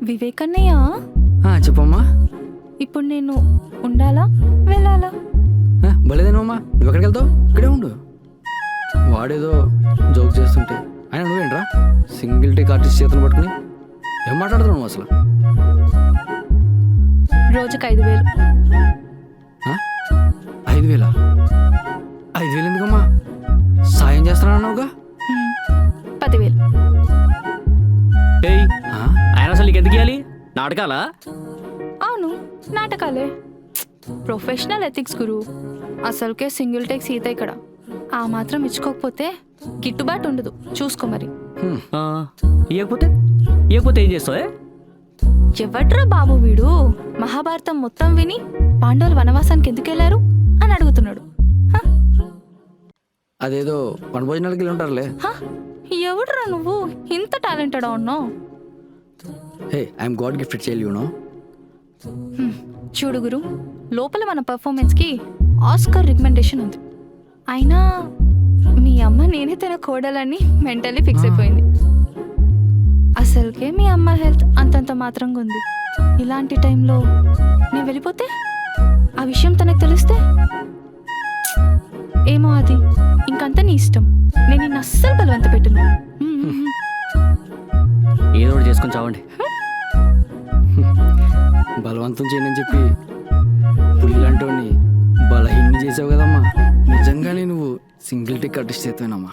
వివేకన్నయ్య, చెప్పమ్మా. ఇప్పుడు నేను ఉండాలా వెళ్ళాలా? భలేదేనమ్మా, నువ్వు ఎక్కడికి వెళ్తావు? ఇక్కడే ఉండు. వాడేదో జోక్ చేస్తుంటే ఆయన నువ్వేంట్రా సింగిల్ టేక్ ఆర్టిస్ట్ చేతులు పట్టుకుని ఏం మాట్లాడుతున్నావు నువ్వు అసలు? రోజుకి 5,000. 5,000? 5,000 ఎందుకమ్మా? సాయం చేస్తానన్నావుగా? 10,000. ఏయ్, ఆయన అసలు నీకు ఎందుకు ఇవ్వాలి? నాటకాలా? అవును, నాటకాలే. ప్రొఫెషనల్ ఎథిక్స్ గురు. అసలుకే సింగిల్ టేక్ సీత ఇక్కడ. ఆ మాత్రం ఇచ్చుకోకపోతే గిట్టుబాటు ఉండదు. చూసుకో మరి. ఇవ్వకపోతే ఏం చేస్తావే? ఎవడ్రా బాబు వీడు? మహాభారతం మొత్తం విని పాండవులు వనవాసానికి ఎందుకు వెళ్ళారు అని అడుగుతున్నాడు. అదేదో వనభోజనాలకి వెళ్ళి ఉంటారులే. ఎవడురా నువ్వు ఇంత టాలెంటెడ్ ఉన్నావు? Hey, I'm god gifted child, you know. చూడు గురు, లోపల మన పర్ఫార్మెన్స్కి ఆస్కర్ రికమెండేషన్ ఉంది. అయినా మీ అమ్మ నేనే తన కోడలని మెంటల్లీ ఫిక్స్ అయిపోయింది. అసలుకే మీ అమ్మ హెల్త్ అంతంత మాత్రంగా ఉంది. ఇలాంటి టైంలో నేను వెళ్ళిపోతే ఆ విషయం తనకు తెలిస్తే ఏమో, అది ఇంకంతా నీ ఇష్టం. నేను నిన్ను అస్సలు బలవంత పెట్టను. ఏదో ఒకటి చేసుకొని చావండి. బలవంతం చేయని చెప్పి పులిలాంటి బలహీన చేసావు కదమ్మా. నిజంగానే నువ్వు సింగిల్ టేక్ ఆర్టిస్ట్ చేస్తానమ్మా.